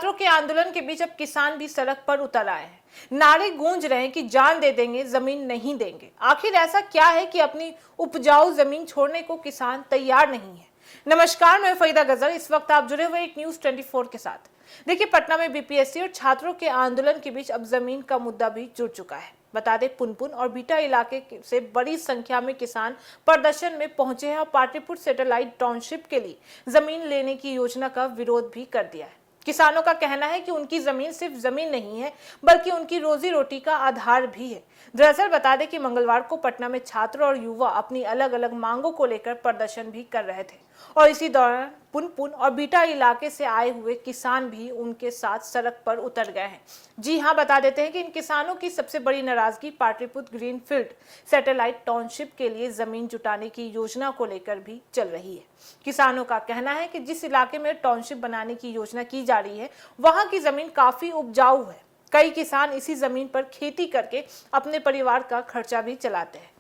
छात्रों के आंदोलन के बीच अब किसान भी सड़क पर उतर आए हैं। नारे गूंज रहे हैं कि जान दे देंगे, जमीन नहीं देंगे। आखिर ऐसा क्या है कि अपनी उपजाऊ जमीन छोड़ने को किसान तैयार नहीं है। नमस्कार, मैं फरीदा गजर। इस वक्त आप जुड़े हुए एक न्यूज 24 के साथ। देखिए, पटना में बीपीएससी और छात्रों के आंदोलन के बीच अब जमीन का मुद्दा भी जुड़ चुका है। बता दें, पुनपुन और बीटा इलाके से बड़ी संख्या में किसान प्रदर्शन में पहुंचे हैं और पाटलिपुत्र सैटेलाइट टाउनशिप के लिए जमीन लेने की योजना का विरोध भी कर दिया है। किसानों का कहना है कि उनकी जमीन सिर्फ जमीन नहीं है, बल्कि उनकी रोजी रोटी का आधार भी है। दरअसल बता दें कि मंगलवार को पटना में छात्र और युवा अपनी अलग अलग मांगों को लेकर प्रदर्शन भी कर रहे थे और इसी दौरान पुनपुन और बीटा इलाके से आए हुए किसान भी उनके साथ सड़क पर उतर गए हैं। जी हां, बता देते हैं कि इन किसानों की सबसे बड़ी नाराजगी पाटलिपुत्र ग्रीनफील्ड सैटेलाइट टाउनशिप के लिए जमीन जुटाने की योजना को लेकर भी चल रही है। किसानों का कहना है कि जिस इलाके में टाउनशिप बनाने की योजना की जा रही है, वहां की जमीन काफी उपजाऊ है। कई किसान इसी जमीन पर खेती करके अपने परिवार का खर्चा भी चलाते हैं।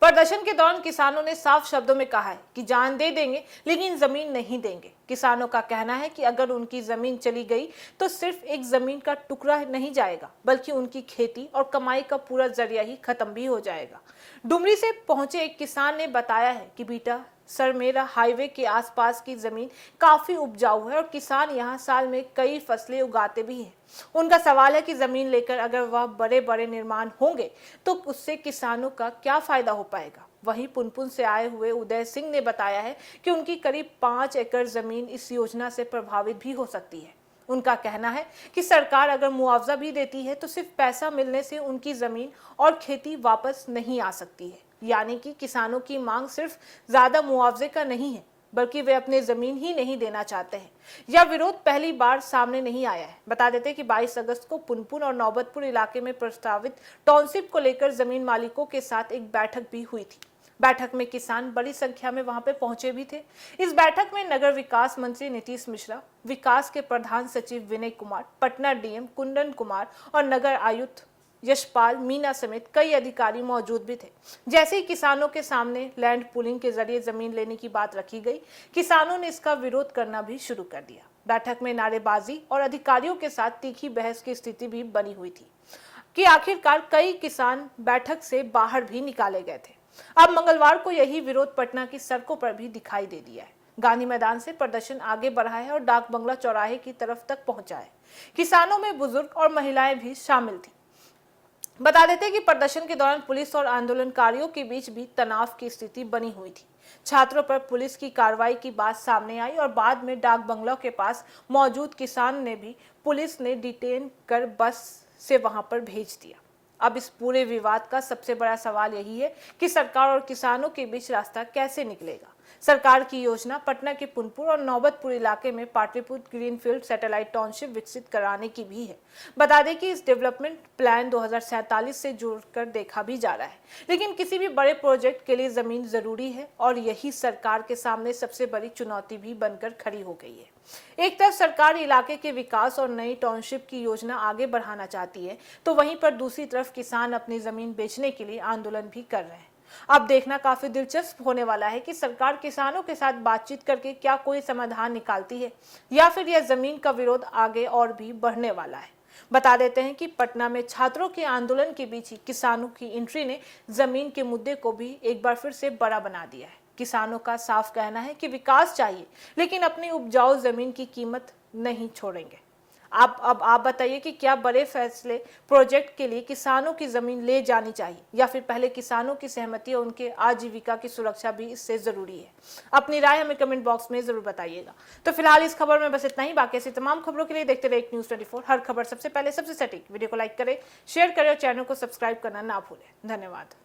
प्रदर्शन के दौरान किसानों ने साफ शब्दों में कहा है कि जान दे देंगे, लेकिन जमीन नहीं देंगे। किसानों का कहना है कि अगर उनकी जमीन चली गई तो सिर्फ एक जमीन का टुकड़ा नहीं जाएगा, बल्कि उनकी खेती और कमाई का पूरा जरिया ही खत्म भी हो जाएगा। डुमरी से पहुंचे एक किसान ने बताया है कि बीटा सरमेरा हाईवे के आसपास की जमीन काफी उपजाऊ है और किसान यहां साल में कई फसलें उगाते भी हैं। उनका सवाल है कि जमीन लेकर अगर वह बड़े बड़े निर्माण होंगे तो उससे किसानों का क्या फायदा हो पाएगा। वहीं पुनपुन से आए हुए उदय सिंह ने बताया है कि उनकी करीब 5 एकड़ जमीन इस योजना से प्रभावित भी हो सकती है। उनका कहना है कि सरकार अगर मुआवजा भी देती है तो सिर्फ पैसा मिलने से उनकी जमीन और खेती वापस नहीं आ सकती है। यानी कि किसानों की मांग सिर्फ ज्यादा मुआवजे का नहीं है, बल्कि वे अपने जमीन ही नहीं देना चाहते हैं। यह विरोध पहली बार सामने नहीं आया है। बता देते हैं कि 22 अगस्त को पुनपुन और नौबतपुर इलाके में प्रस्तावित टाउनशिप को लेकर जमीन मालिकों के साथ एक बैठक भी हुई थी। बैठक में किसान बड़ी संख्या में वहां पे पहुंचे भी थे। इस बैठक में नगर विकास मंत्री नीतीश मिश्रा, विकास के प्रधान सचिव विनय कुमार, पटना डीएम कुंदन कुमार और नगर आयुक्त यशपाल मीना समेत कई अधिकारी मौजूद भी थे। जैसे ही किसानों के सामने लैंड पूलिंग के जरिए जमीन लेने की बात रखी गई, किसानों ने इसका विरोध करना भी शुरू कर दिया। बैठक में नारेबाजी और अधिकारियों के साथ तीखी बहस की स्थिति भी बनी हुई थी कि आखिरकार कई किसान बैठक से बाहर भी निकाले गए थे। अब मंगलवार को यही विरोध पटना की सड़कों पर भी दिखाई दे दिया है। गांधी मैदान से प्रदर्शन आगे बढ़ा है और डाक बंगला चौराहे की तरफ तक पहुंचा है। किसानों में बुजुर्ग और महिलाएं भी शामिल थी। बता देते हैं कि प्रदर्शन के दौरान पुलिस और आंदोलनकारियों के बीच भी तनाव की स्थिति बनी हुई थी। छात्रों पर पुलिस की कार्रवाई की बात सामने आई और बाद में डाक बंगला के पास मौजूद किसान ने भी पुलिस ने डिटेन कर बस से वहां पर भेज दिया। अब इस पूरे विवाद का सबसे बड़ा सवाल यही है कि सरकार और किसानों के बीच रास्ता कैसे निकलेगा। सरकार की योजना पटना के पुनपुन और नौबतपुर इलाके में पाटलिपुत्र ग्रीनफील्ड सैटेलाइट टाउनशिप विकसित कराने की भी है। बता दें कि इस डेवलपमेंट प्लान 2047 से जोड़कर देखा भी जा रहा है, लेकिन किसी भी बड़े प्रोजेक्ट के लिए जमीन जरूरी है और यही सरकार के सामने सबसे बड़ी चुनौती भी बनकर खड़ी हो गई है। एक तरफ सरकार इलाके के विकास और नई टाउनशिप की योजना आगे बढ़ाना चाहती है, तो वहीं पर दूसरी तरफ किसान अपनी जमीन बेचने के लिए आंदोलन भी कर रहे हैं। अब देखना काफी दिलचस्प होने वाला है कि सरकार किसानों के साथ बातचीत करके क्या कोई समाधान निकालती है या फिर यह जमीन का विरोध आगे और भी बढ़ने वाला है। बता देते हैं कि पटना में छात्रों के आंदोलन के बीच ही किसानों की एंट्री ने जमीन के मुद्दे को भी एक बार फिर से बड़ा बना दिया है। किसानों का साफ कहना है कि विकास चाहिए, लेकिन अपनी उपजाऊ जमीन की कीमत नहीं छोड़ेंगे। अब आप बताइए कि क्या बड़े फैसले प्रोजेक्ट के लिए किसानों की जमीन ले जानी चाहिए या फिर पहले किसानों की सहमति और उनके आजीविका की सुरक्षा भी इससे जरूरी है। अपनी राय हमें कमेंट बॉक्स में जरूर बताइएगा। तो फिलहाल इस खबर में बस इतना ही। बाकी ऐसी तमाम खबरों के लिए देखते रहिए न्यूज़ 24। हर खबर सबसे पहले सबसे सटीक। वीडियो को लाइक करें, शेयर करें और चैनल को सब्सक्राइब करना ना भूलें। धन्यवाद।